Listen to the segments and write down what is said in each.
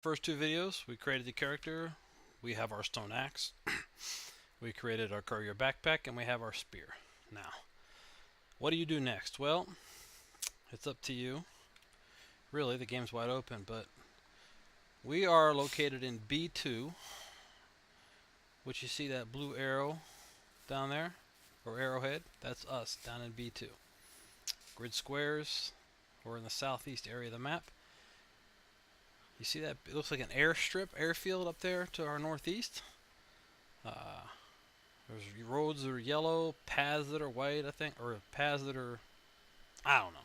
First two videos, we created the character, we have our stone axe, we created our courier backpack, and we have our spear. Now, what do you do next? Well, it's up to you. Really, the game's wide open, but we are located in B2, which you see that blue arrow down there, or arrowhead, that's us down in B2. Grid squares, we're in the southeast area of the map. You see that? It looks like an airstrip, airfield up there to our northeast. There's roads that are yellow, paths that are white, I think, or paths that are, I don't know.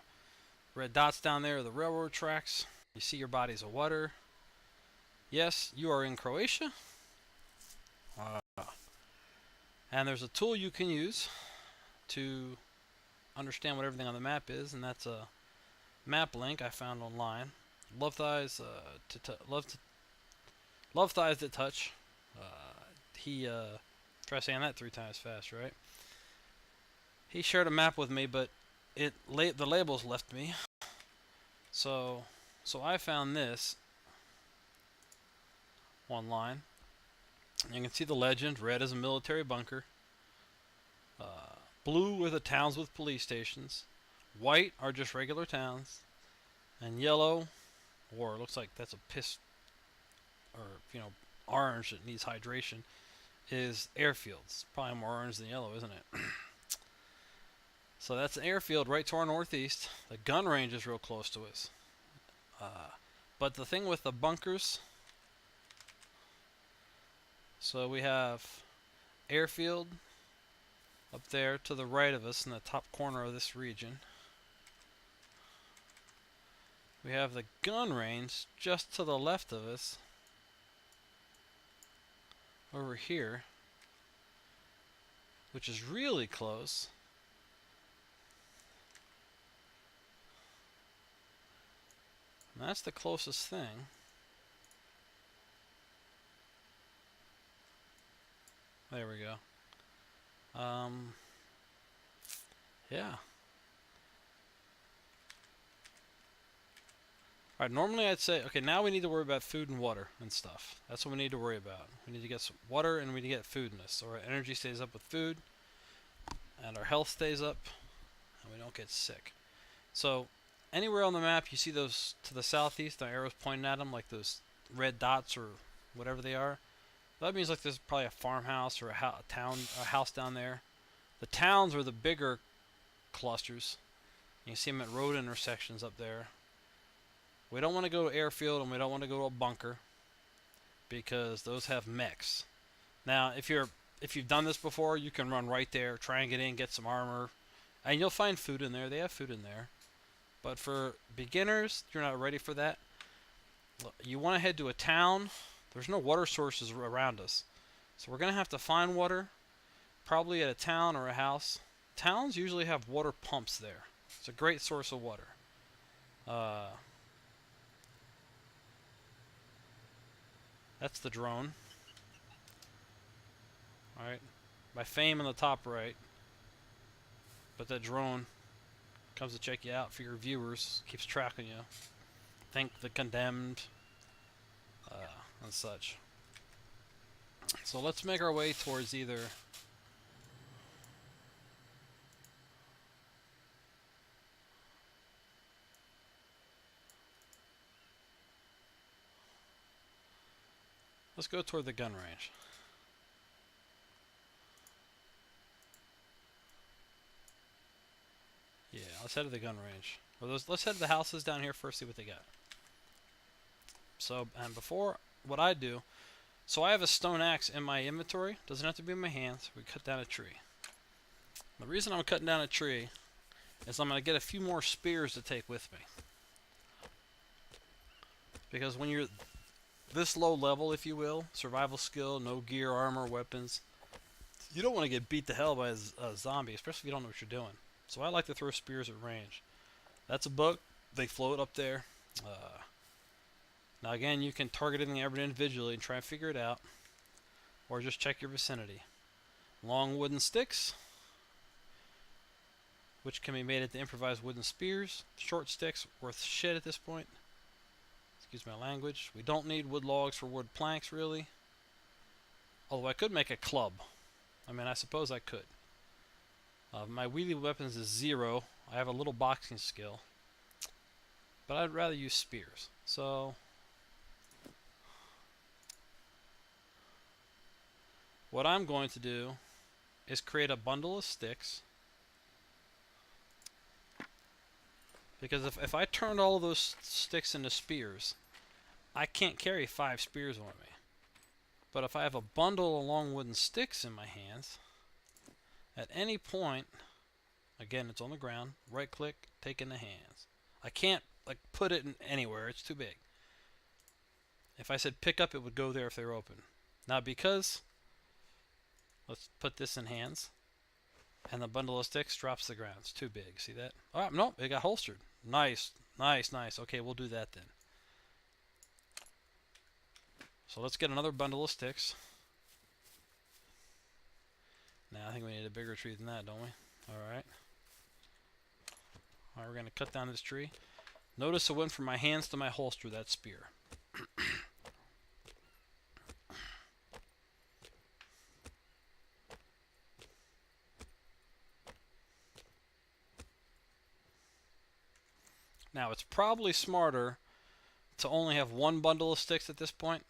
Red dots down there are the railroad tracks. You see your bodies of water. Yes, you are in Croatia. And there's a tool you can use to understand what everything on the map is, and that's a map link I found online. Love thighs love thighs that touch. He try saying that 3 times fast, right? He shared a map with me, but the labels left me. So I found this online. You can see the legend. Red is a military bunker. Blue are the towns with police stations. White are just regular towns. And yellow, or looks like that's a piss, or orange that needs hydration, is airfields. Probably more orange than yellow, isn't it? So that's an airfield right to our northeast. The gun range is real close to us. But the thing with the bunkers, so we have airfield up there to the right of us in the top corner of this region. We have the gun range just to the left of us over here, which is really close. And that's the closest thing. There we go. Yeah. Alright, normally I'd say, okay, now we need to worry about food and water and stuff. That's what we need to worry about. We need to get some water and we need to get food in us. So our energy stays up with food, and our health stays up, and we don't get sick. So, anywhere on the map you see those to the southeast, the arrows pointing at them, like those red dots or whatever they are, that means like there's probably a farmhouse or a house down there. The towns are the bigger clusters. You can see them at road intersections up there. We don't want to go to airfield and we don't want to go to a bunker because those have mechs. Now, if you've done this before, you can run right there, try and get in, get some armor, and you'll find food in there. They have food in there. But for beginners, you're not ready for that. You want to head to a town. There's no water sources around us, so we're going to have to find water, probably at a town or a house. Towns usually have water pumps there. It's a great source of water. That's the drone. Alright. My fame in the top right. But that drone comes to check you out for your viewers. Keeps tracking you. Thank the condemned. And such. So let's make our way towards either... Let's go toward the gun range. Yeah, let's head to the gun range. Let's head to the houses down here first, see what they got. So, and before, what I do, so I have a stone axe in my inventory. Doesn't have to be in my hands. We cut down a tree. The reason I'm cutting down a tree is I'm going to get a few more spears to take with me. Because when you're this low level, if you will, survival skill, no gear, armor, weapons, you don't want to get beat to hell by a zombie, especially if you don't know what you're doing. So I like to throw spears at range. That's a book. They float up there. Now again, you can target anything ever individually and try and figure it out, or just check your vicinity. Long wooden sticks, which can be made into improvised wooden spears. Short sticks, worth shit at this point. excuse my language. We don't need wood logs for wood planks, really. Although I could make a club. I mean, I suppose I could. My wheelie weapons is 0. I have a little boxing skill. But I'd rather use spears. So what I'm going to do is create a bundle of sticks. Because if I turned all of those sticks into spears, I can't carry 5 spears on me. But if I have a bundle of long wooden sticks in my hands, at any point, again, it's on the ground, right click, take in the hands. I can't like put it in anywhere, it's too big. If I said pick up, it would go there if they were open. Now because, let's put this in hands, and the bundle of sticks drops to the ground. It's too big, see that? Oh, no, it got holstered. Nice, nice, nice. Okay, we'll do that then. So let's get another bundle of sticks. Now I think we need a bigger tree than that, don't we? Alright. Alright, we're going to cut down this tree. Notice it went from my hands to my holster, that spear. Now it's probably smarter to only have one bundle of sticks at this point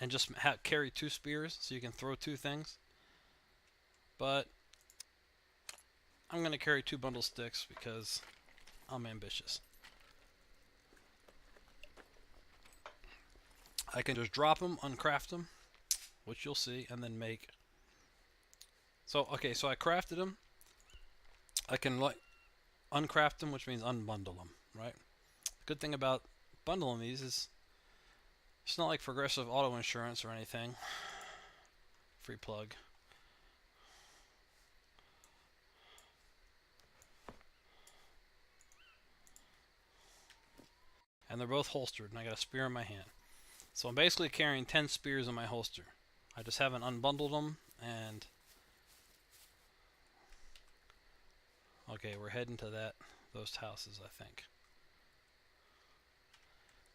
and just carry 2 spears so you can throw 2 things. But I'm going to carry 2 bundle sticks because I'm ambitious. I can just drop them, uncraft them, which you'll see, and then make. So, okay, so I crafted them. I can uncraft them, which means unbundle them, right? Good thing about bundling these is it's not like Progressive Auto Insurance or anything. Free plug. And they're both holstered, and I got a spear in my hand. So I'm basically carrying 10 spears in my holster. I just haven't unbundled them, and okay, we're heading to those houses, I think.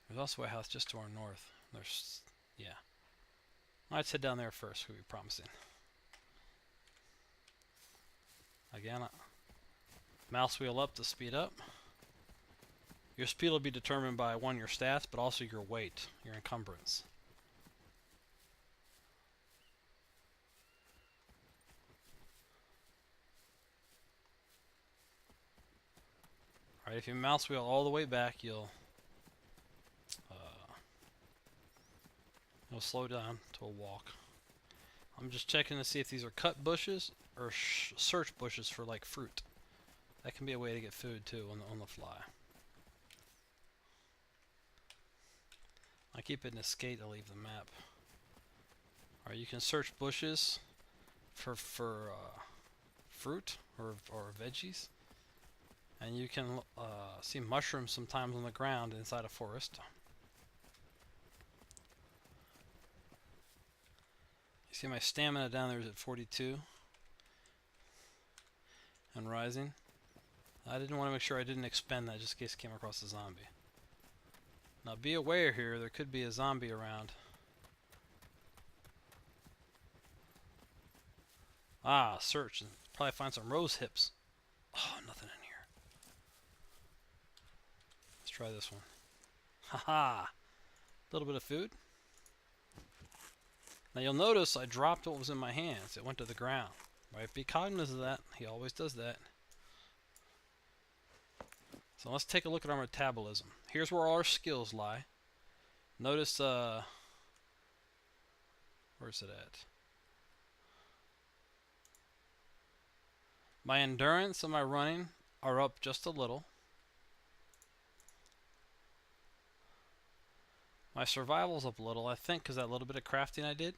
There's also a house just to our north. There's, yeah. Let's head down there first, would be promising. Again, mouse wheel up to speed up. Your speed will be determined by, 1, your stats, but also your weight, your encumbrance. Alright, if you mouse wheel all the way back, you'll slow down to a walk. I'm just checking to see if these are cut bushes or search bushes for like fruit. That can be a way to get food too on the fly. I keep hitting escape to leave the map. Alright, you can search bushes for fruit or veggies. And you can see mushrooms sometimes on the ground inside a forest. You see my stamina down there is at 42. And rising. I didn't want to make sure I didn't expend that just in case I came across a zombie. Now be aware here, there could be a zombie around. Ah, search. Probably find some rose hips. Oh, nothing in here. Let's try this one. Haha! A little bit of food. Now you'll notice I dropped what was in my hands. It went to the ground. Right? Be cognizant of that. He always does that. So let's take a look at our metabolism. Here's where all our skills lie. Notice, where's it at? My endurance and my running are up just a little. My survival's up a little, I think, because that little bit of crafting I did.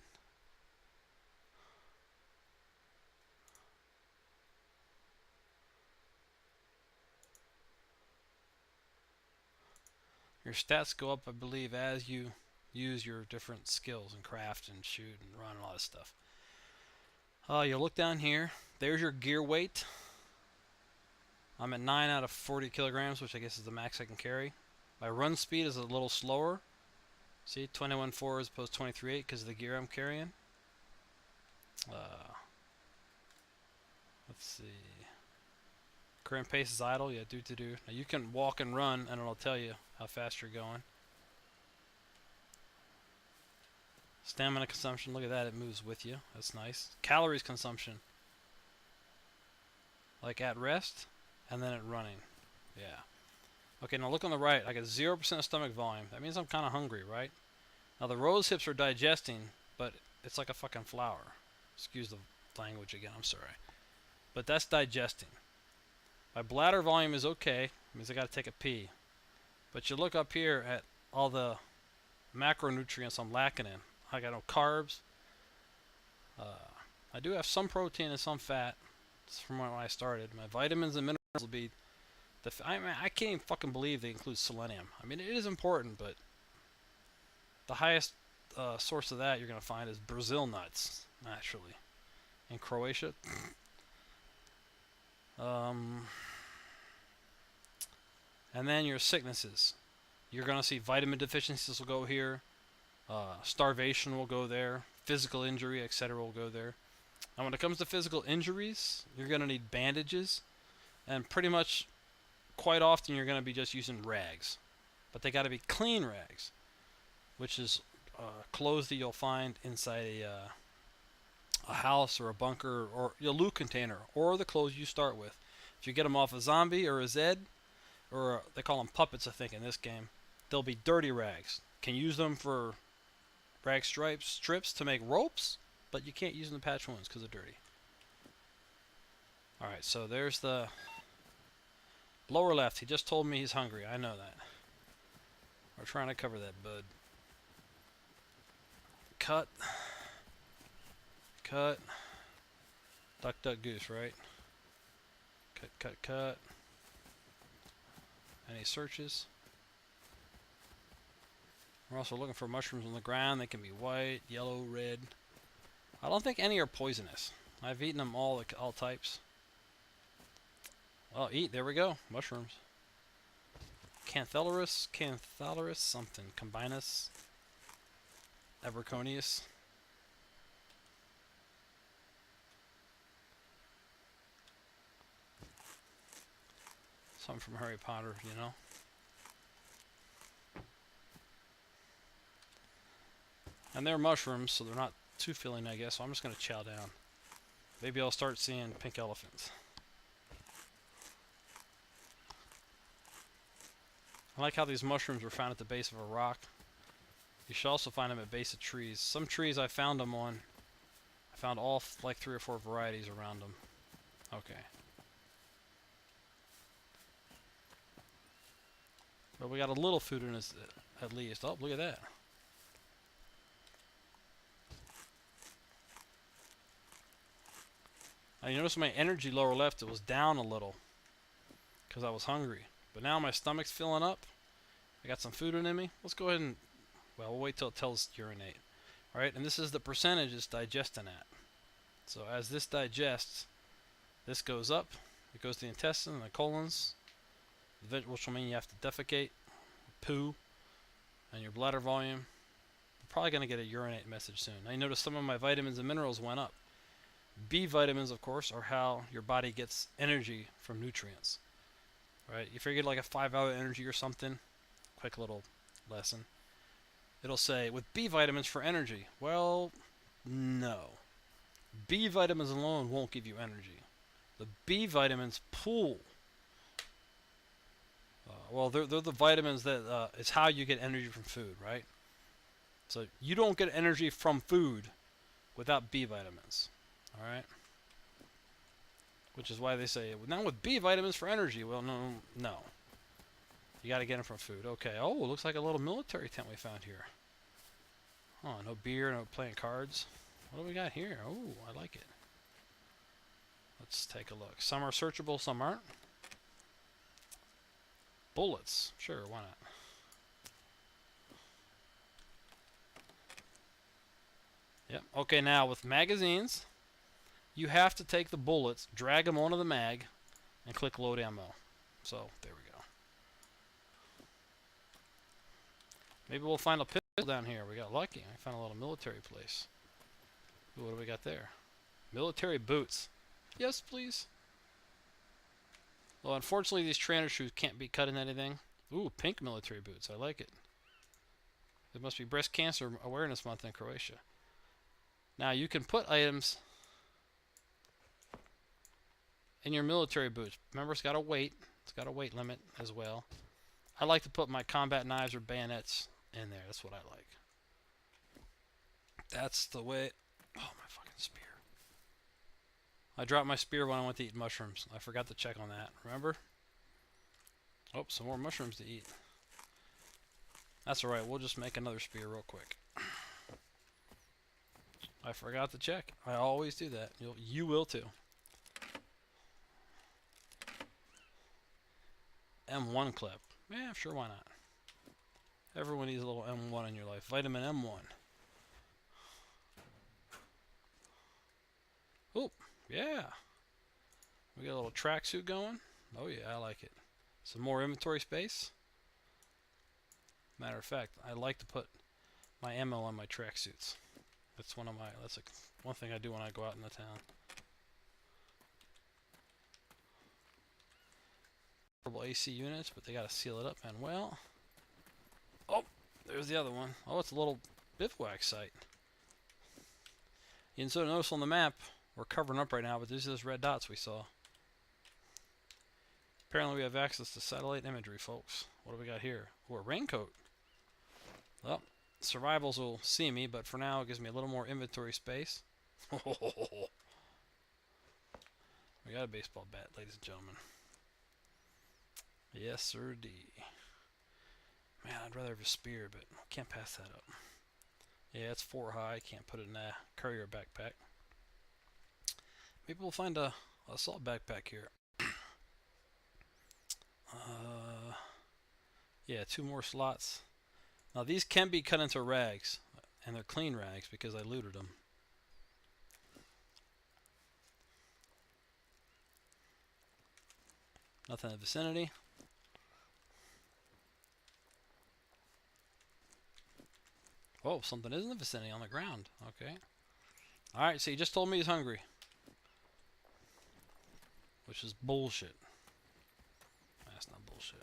Your stats go up, I believe, as you use your different skills and craft and shoot and run and a lot of stuff. You look down here. There's your gear weight. I'm at 9 out of 40 kilograms, which I guess is the max I can carry. My run speed is a little slower, See, 21.4 as opposed to 23.8 because of the gear I'm carrying. Let's see. Current pace is idle. Yeah, do. Now you can walk and run, and it'll tell you how fast you're going. Stamina consumption. Look at that. It moves with you. That's nice. Calories consumption. Like at rest, and then at running. Yeah. Okay, now look on the right. I got 0% stomach volume. That means I'm kind of hungry, right? Now the rose hips are digesting, but it's like a fucking flower. Excuse the language again. I'm sorry. But that's digesting. My bladder volume is okay. It means I got to take a pee. But you look up here at all the macronutrients I'm lacking in. I got no carbs. I do have some protein and some fat. It's from when I started. My vitamins and minerals will be... I can't even fucking believe they include selenium. I mean, it is important, but... The highest source of that you're going to find is Brazil nuts, naturally. In Croatia. And then your sicknesses. You're going to see vitamin deficiencies will go here. Starvation will go there. Physical injury, etc. will go there. And when it comes to physical injuries, you're going to need bandages. And pretty much, quite often, you're going to be just using rags. But they got to be clean rags. Which is clothes that you'll find inside a house or a bunker or a loot container. Or the clothes you start with. If you get them off a zombie or a Zed, or they call them puppets, I think, in this game, they'll be dirty rags. Can use them for rag strips to make ropes, but you can't use them to patch wounds because they're dirty. Alright, so there's the lower left. He just told me he's hungry. I know that. We're trying to cover that, bud. Cut. Cut. Duck, duck, goose, right? Cut. Any searches? We're also looking for mushrooms on the ground. They can be white, yellow, red. I don't think any are poisonous. I've eaten them all types. Oh, eat. There we go. Mushrooms. Canthalarus, something. Combinus. Abriconius. Something from Harry Potter, you know. And they're mushrooms, so they're not too filling, I guess. So I'm just going to chow down. Maybe I'll start seeing pink elephants. I like how these mushrooms were found at the base of a rock. You should also find them at base of trees. Some trees I found them on. I found all like 3 or 4 varieties around them. Okay. But we got a little food in us at least. Oh, look at that. I noticed my energy lower left, it was down a little. Because I was hungry. But now my stomach's filling up. I got some food in me. Let's go ahead and... Well, we'll wait till it tells us to urinate. Alright, and this is the percentage it's digesting at. So as this digests, this goes up. It goes to the intestine and the colons. Which will mean you have to defecate, poo, and your bladder volume. You're probably going to get a urinate message soon. Now you notice some of my vitamins and minerals went up. B vitamins, of course, are how your body gets energy from nutrients. Right? You figure like a 5-hour energy or something. Quick little lesson. It'll say, with B vitamins for energy. Well, no. B vitamins alone won't give you energy. The B vitamins pool. Well, they're the vitamins that it's how you get energy from food, right? So you don't get energy from food without B vitamins. Alright? Which is why they say, now with B vitamins for energy. Well, no. You gotta get them from food. Okay. Oh, it looks like a little military tent we found here. Oh, no beer, no playing cards. What do we got here? Oh, I like it. Let's take a look. Some are searchable, some aren't. Bullets. Sure, why not? Yep. Okay, now with magazines, you have to take the bullets, drag them onto the mag, and click load ammo. So, there we go. Maybe we'll find a Down here, we got lucky. I found a little military place. Ooh, what do we got there? Military boots. Yes, please. Well, unfortunately, these trainer shoes can't be cut in anything. Ooh, pink military boots. I like it. It must be Breast Cancer Awareness Month in Croatia. Now, you can put items in your military boots. Remember, it's got a weight. It's got a weight limit as well. I like to put my combat knives or bayonets in there. That's what I like. That's the way. Oh, my fucking spear. I dropped my spear when I went to eat mushrooms. I forgot to check on that. Remember? Oh, some more mushrooms to eat. That's alright. We'll just make another spear real quick. I forgot to check. I always do that. You will too. M1 clip. Yeah, sure, why not? Everyone needs a little M1 in your life. Vitamin M1. Oh, yeah. We got a little tracksuit going. Oh yeah, I like it. Some more inventory space. Matter of fact, I like to put my ammo on my tracksuits. That's one thing I do when I go out in the town. Portable AC units, but they gotta seal it up, man. Well, oh, there's the other one. Oh, it's a little bivouac site. You can notice on the map, we're covering up right now, but these are those red dots we saw. Apparently we have access to satellite imagery, folks. What do we got here? Oh, a raincoat. Well, survivals will see me, but for now it gives me a little more inventory space. We got a baseball bat, ladies and gentlemen. Yes, sir, D. Man, I'd rather have a spear, but I can't pass that up. Yeah, it's 4 high. Can't put it in a courier backpack. Maybe we'll find a assault backpack here. Yeah, 2 more slots. Now these can be cut into rags, and they're clean rags because I looted them. Nothing in the vicinity. Oh, something is in the vicinity on the ground. Okay. Alright, so he just told me he's hungry. Which is bullshit. That's not bullshit.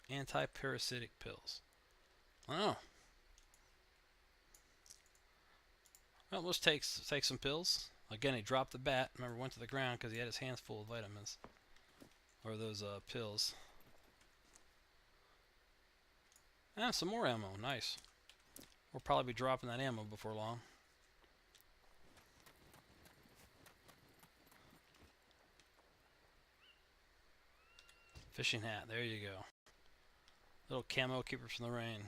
Anti-parasitic pills. Oh. Well, let's take some pills. Again, he dropped the bat. Remember, went to the ground because he had his hands full of vitamins. Or those pills. Ah, some more ammo. Nice. We'll probably be dropping that ammo before long. Fishing hat. There you go. Little camo keeper from the rain.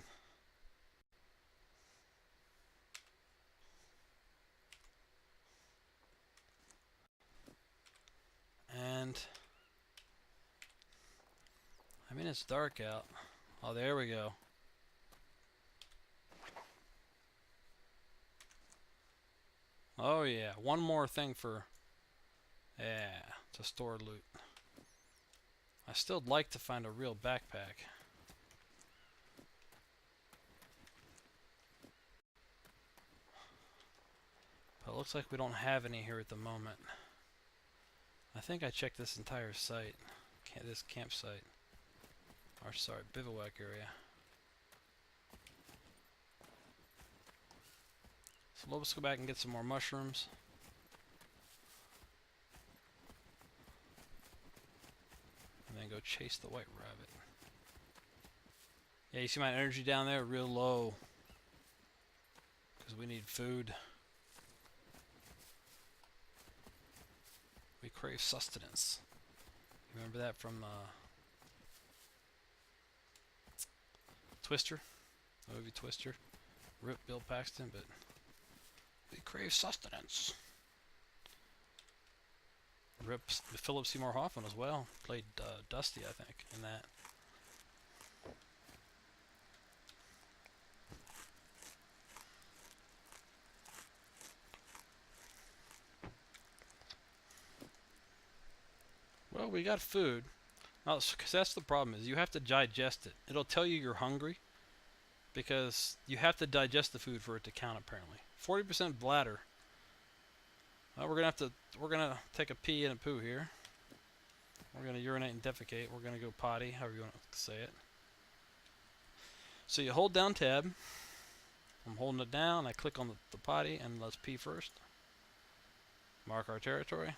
And I mean, it's dark out. Oh, there we go. Oh yeah, one more thing to store loot. I still'd like to find a real backpack. But it looks like we don't have any here at the moment. I think I checked this entire site. This campsite. Or sorry, bivouac area. So let's go back and get some more mushrooms. And then go chase the white rabbit. Yeah, you see my energy down there? Real low. Because we need food. We crave sustenance. Remember that from Twister? The movie Twister? Rip Bill Paxton, but we crave sustenance. Rip Philip Seymour Hoffman as well. Played Dusty, I think, in that. Well, we got food. Now, because that's the problem is you have to digest it. It'll tell you you're hungry because you have to digest the food for it to count. Apparently, 40% bladder. Well, we're gonna take a pee and a poo here. We're gonna urinate and defecate. We're gonna go potty, however you want to say it. So you hold down tab. I'm holding it down. I click on the potty and let's pee first. Mark our territory.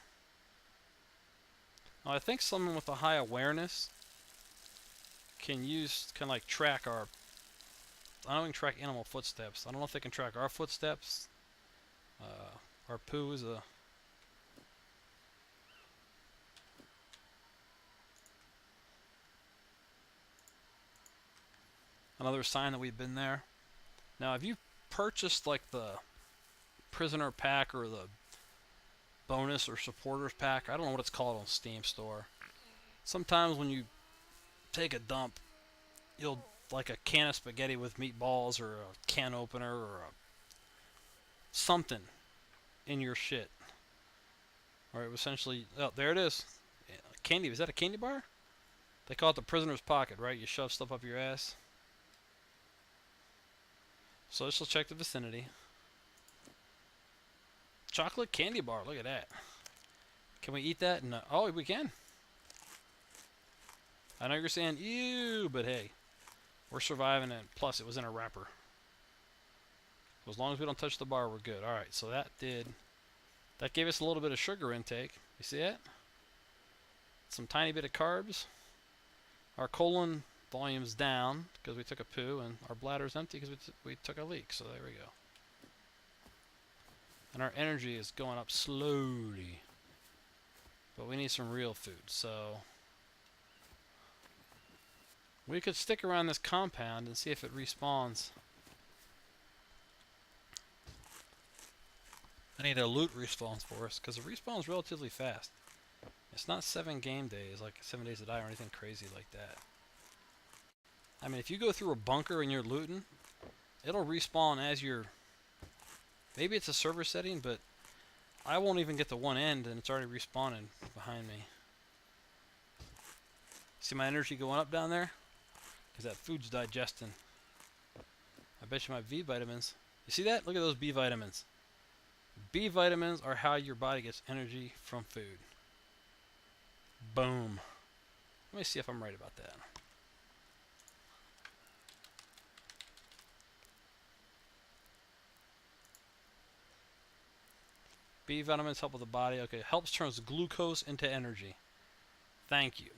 Now, I think someone with a high awareness can like track our. I don't even track animal footsteps. I don't know if they can track our footsteps. Our poo is another sign that we've been there. Now, if you purchased like the prisoner pack or the bonus or supporters pack, I don't know what it's called on Steam store. Sometimes when you take a dump, you'll like a can of spaghetti with meatballs or a can opener or something in your shit. Or it was essentially, oh, there it is. Candy, is that a candy bar? They call it the prisoner's pocket, right? You shove stuff up your ass. So let's check the vicinity. Chocolate candy bar, look at that. Can we eat that? No. Oh, we can. I know you're saying, ew, but hey, we're surviving it. Plus, it was in a wrapper. So as long as we don't touch the bar, we're good. Alright, so that gave us a little bit of sugar intake. You see that? Some tiny bit of carbs. Our colon volume's down because we took a poo, and our bladder's empty because we took a leak. So there we go. And our energy is going up slowly. But we need some real food, so we could stick around this compound and see if it respawns. I need a loot respawns for us, because it respawns relatively fast. It's not 7 game days, like 7 days to die or anything crazy like that. I mean, if you go through a bunker and you're looting, it'll respawn as you're... Maybe it's a server setting, but I won't even get to one end and it's already respawning behind me. See my energy going up down there? Because that food's digesting. I bet you my V vitamins... You see that? Look at those B vitamins. B vitamins are how your body gets energy from food. Boom. Let me see if I'm right about that. B vitamins help with the body. Okay, helps turns glucose into energy. Thank you.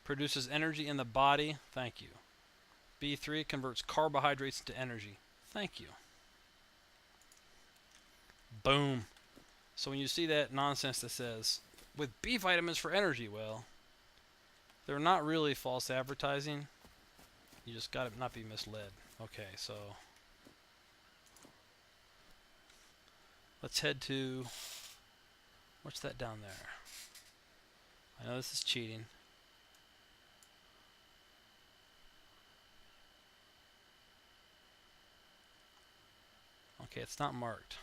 Produces energy in the body. Thank you. B3 converts carbohydrates into energy. Thank you. Boom. So when you see that nonsense that says, with B vitamins for energy, well, they're not really false advertising. You just gotta not be misled. Okay, so let's head to, what's that down there? I know this is cheating. Okay, it's not marked.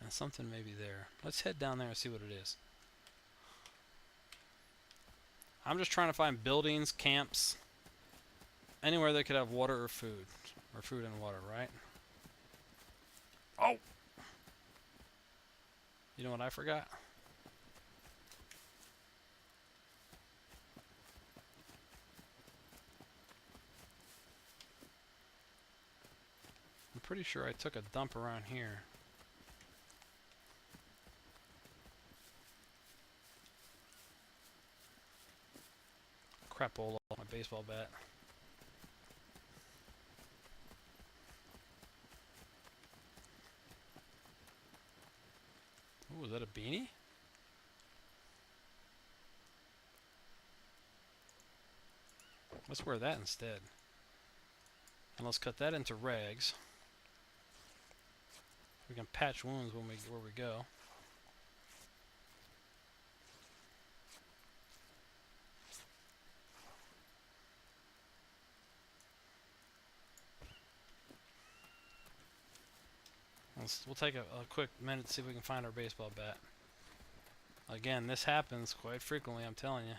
And something may be there. Let's head down there and see what it is. I'm just trying to find buildings, camps, anywhere that could have water or food. Or food and water, right? Oh! You know what I forgot? I'm pretty sure I took a dump around here. Crapola, my baseball bat. Ooh, is that a beanie? Let's wear that instead. And let's cut that into rags. We can patch wounds where we go. We'll take a quick minute to see if we can find our baseball bat. Again, this happens quite frequently, I'm telling you.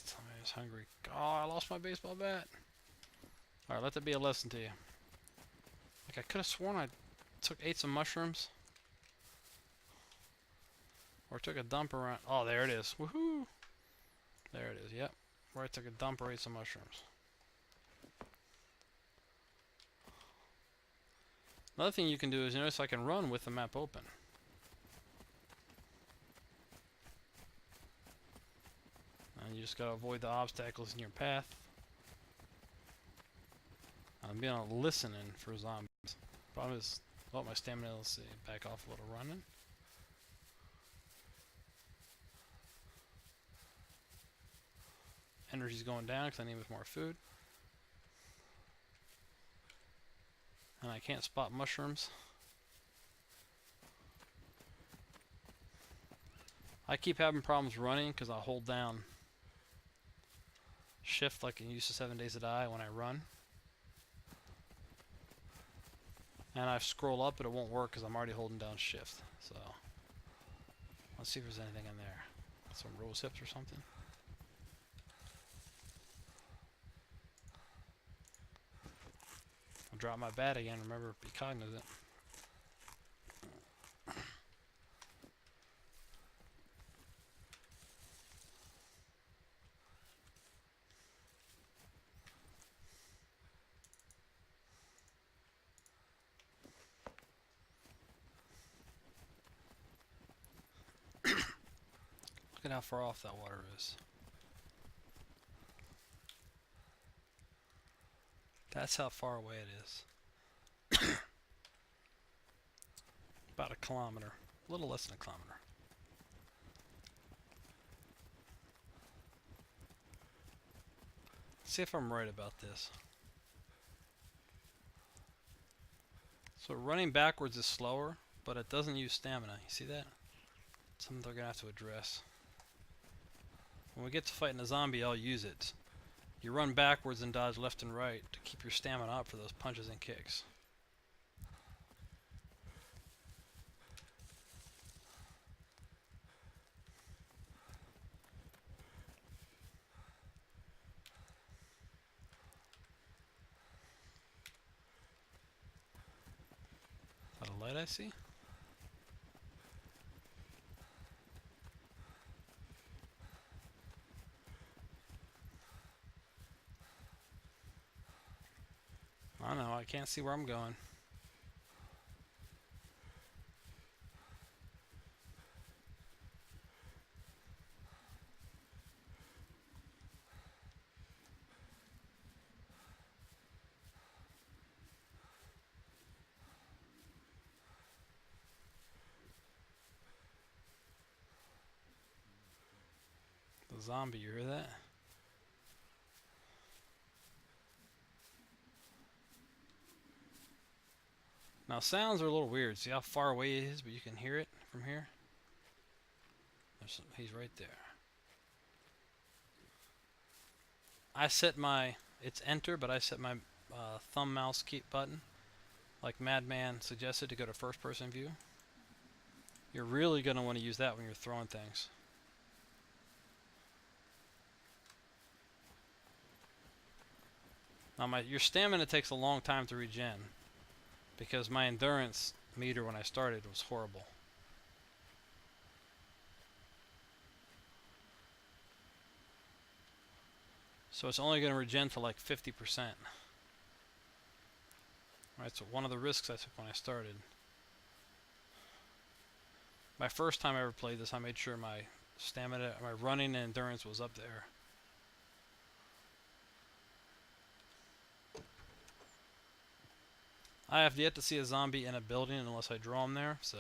Tell me I was hungry. Oh, I lost my baseball bat. Alright, let that be a lesson to you. Like, I could have sworn I ate some mushrooms. Or took a dump around. Oh, there it is. Woohoo! There it is, yep. Where I took a dump or ate some mushrooms. Another thing you can do is, notice I can run with the map open. And you just gotta avoid the obstacles in your path. I'm being listening for zombies. Problem is, well, my stamina, let's see, back off a little running. Energy's going down because I need more food. And I can't spot mushrooms. I keep having problems running because I hold down shift like in Use of 7 Days to Die when I run. And I scroll up, but it won't work because I'm already holding down shift. So, let's see if there's anything in there. Some rose hips or something. I'll drop my bat again, remember, be cognizant. Look at how far off that water is. That's how far away it is. About a kilometer. A little less than a kilometer. Let's see if I'm right about this. So running backwards is slower, but it doesn't use stamina. You see that? Something they're going to have to address. When we get to fighting a zombie, I'll use it. You run backwards and dodge left and right to keep your stamina up for those punches and kicks. Is that a light I see? I don't know, I can't see where I'm going. The zombie, you hear that? Now sounds are a little weird. See how far away it is, but you can hear it from here? He's right there. I set my, it's enter, but I set my thumb mouse keep button, like Madman suggested, to go to first person view. You're really going to want to use that when you're throwing things. Now your stamina takes a long time to regen, because my endurance meter when I started was horrible. So it's only going to regen to like 50%. Right, so one of the risks I took when I started. My first time I ever played this, I made sure my stamina, my running and endurance was up there. I have yet to see a zombie in a building unless I draw him there, so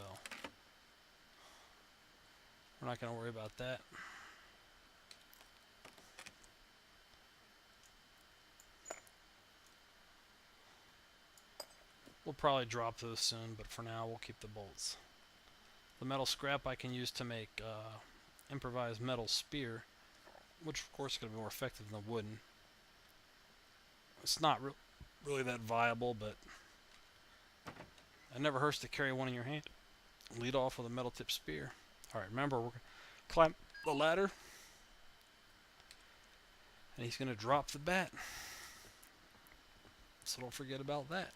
we're not going to worry about that. We'll probably drop those soon, but for now we'll keep the bolts. The metal scrap I can use to make improvised metal spear, which of course is going to be more effective than the wooden. It's not really that viable, but it never hurts to carry one in your hand. Lead off with a metal tip spear. Alright, remember, we're going to climb the ladder, and he's going to drop the bat. So don't forget about that.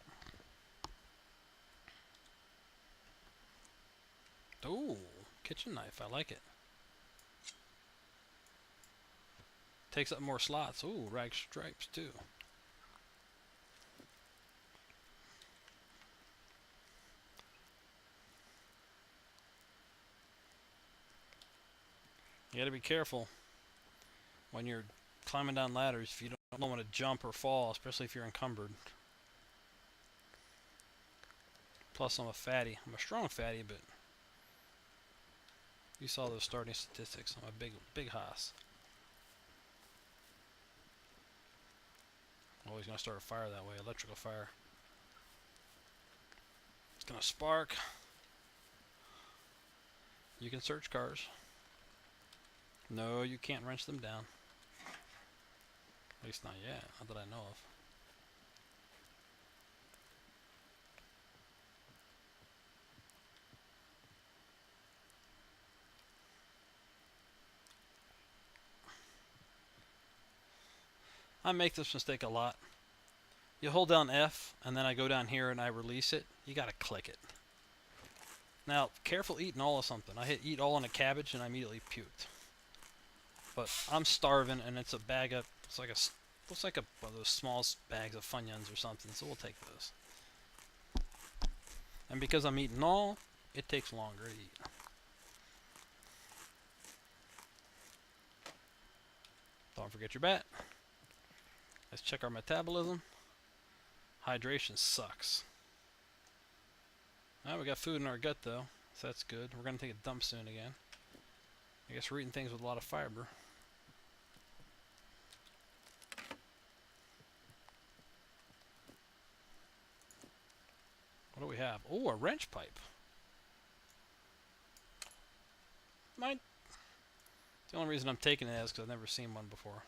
Ooh, kitchen knife, I like it. Takes up more slots. Ooh, rag stripes too. You gotta be careful when you're climbing down ladders if you don't want to jump or fall, especially if you're encumbered. Plus, I'm a fatty. I'm a strong fatty, but you saw those starting statistics. I'm a big hoss. Oh, he's gonna start a fire that way. Electrical fire. It's gonna spark. You can search cars. No, you can't wrench them down. At least not yet. Not that I know of. I make this mistake a lot. You hold down F, and then I go down here and I release it. You gotta click it. Now, careful eating all of something. I hit eat all on a cabbage and I immediately puked. But I'm starving, and it's a bag of, looks like one of those small bags of Funyuns or something, so we'll take those. And because I'm eating all, it takes longer to eat. Don't forget your bat. Let's check our metabolism. Hydration sucks. Now we got food in our gut though, so that's good. We're gonna take a dump soon again. I guess we're eating things with a lot of fiber. What do we have? Oh, a wrench pipe. Mine. The only reason I'm taking it is because I've never seen one before.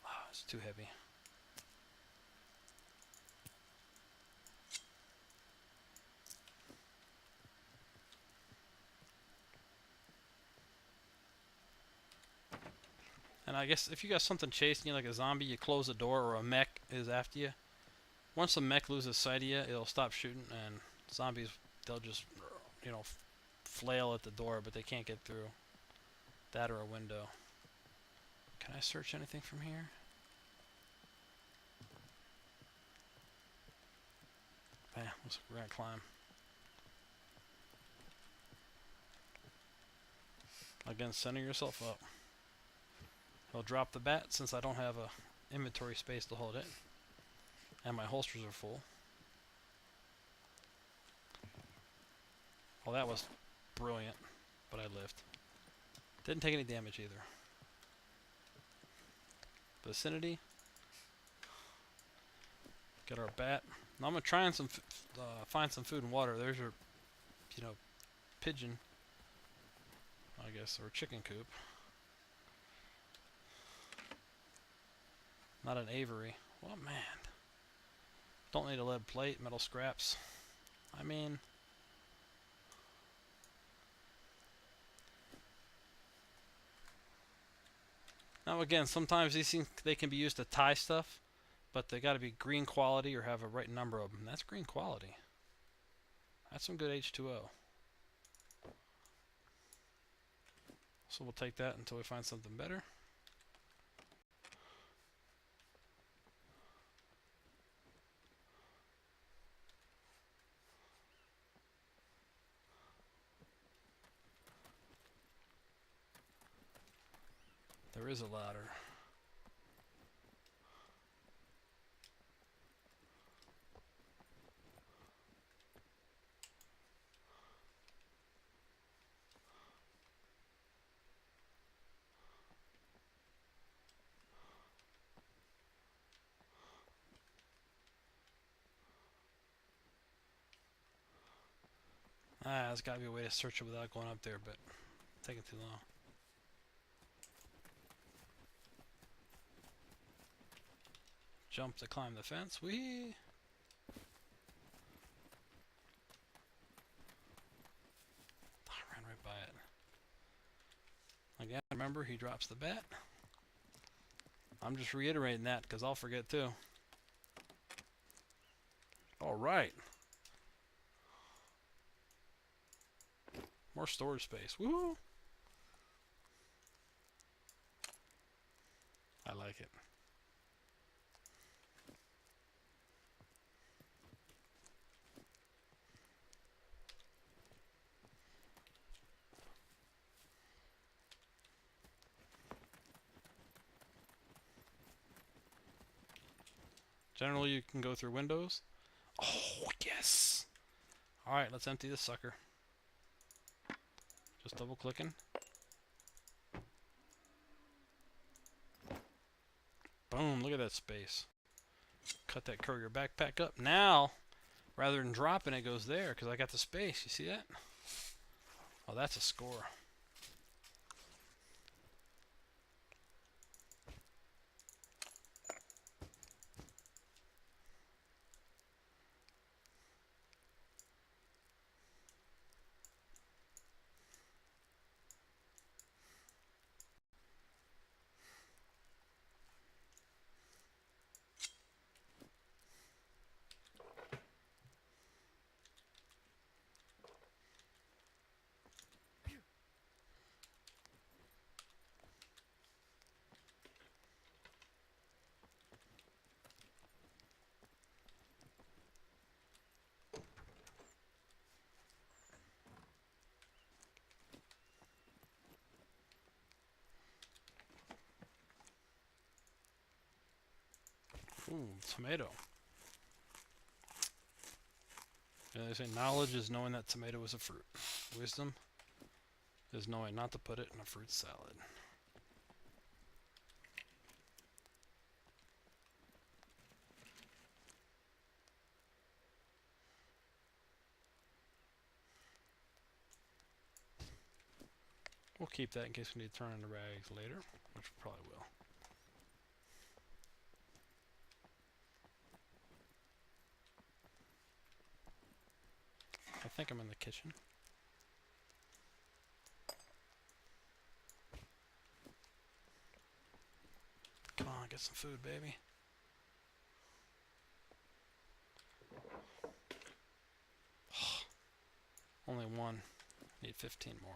Oh, it's too heavy. And I guess if you got something chasing you like a zombie, you close the door, or a mech is after you. Once the mech loses sight of you, it'll stop shooting, and zombies, they'll just, you know, flail at the door, but they can't get through. That or a window. Can I search anything from here? Man, we're gonna climb. Again, center yourself up. I'll drop the bat since I don't have a inventory space to hold it. And my holsters are full. Well, that was brilliant, but I lived. Didn't take any damage either. Vicinity. Get our bat. Now I'm gonna try and find some food and water. There's your, pigeon, I guess, or chicken coop. Not an aviary. Well, man. Don't need a lead plate, metal scraps. I mean, now again, sometimes these things, they can be used to tie stuff, but they got to be green quality or have a right number of them. That's green quality. That's some good H2O. So we'll take that until we find something better. There is a ladder. There's got to be a way to search it without going up there, but it's taking too long. Jump to climb the fence. Whee! I ran right by it. Again, remember, he drops the bat. I'm just reiterating that because I'll forget too. Alright. More storage space. Woohoo! I like it. Generally, you can go through windows. Oh, yes! Alright, let's empty this sucker. Just double clicking. Boom, look at that space. Cut that courier backpack up. Now, rather than dropping it, goes there because I got the space. You see that? Oh, that's a score. Ooh, tomato. Yeah, they say knowledge is knowing that tomato is a fruit. Wisdom is knowing not to put it in a fruit salad. We'll keep that in case we need to turn into rags later, which we probably will. I think I'm in the kitchen. Come on, get some food, baby. Only one. Need 15 more.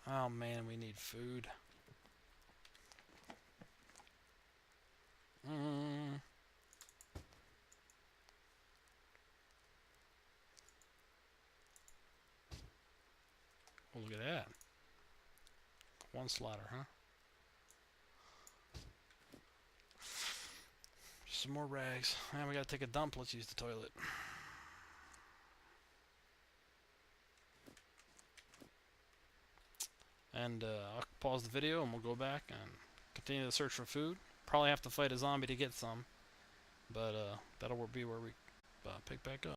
Oh man, we need food. Oh, look at that. One slaughter, huh? Just some more rags. And we gotta take a dump. Let's use the toilet. And I'll pause the video and we'll go back and continue to search for food. Probably have to fight a zombie to get some. But that'll be where we pick back up.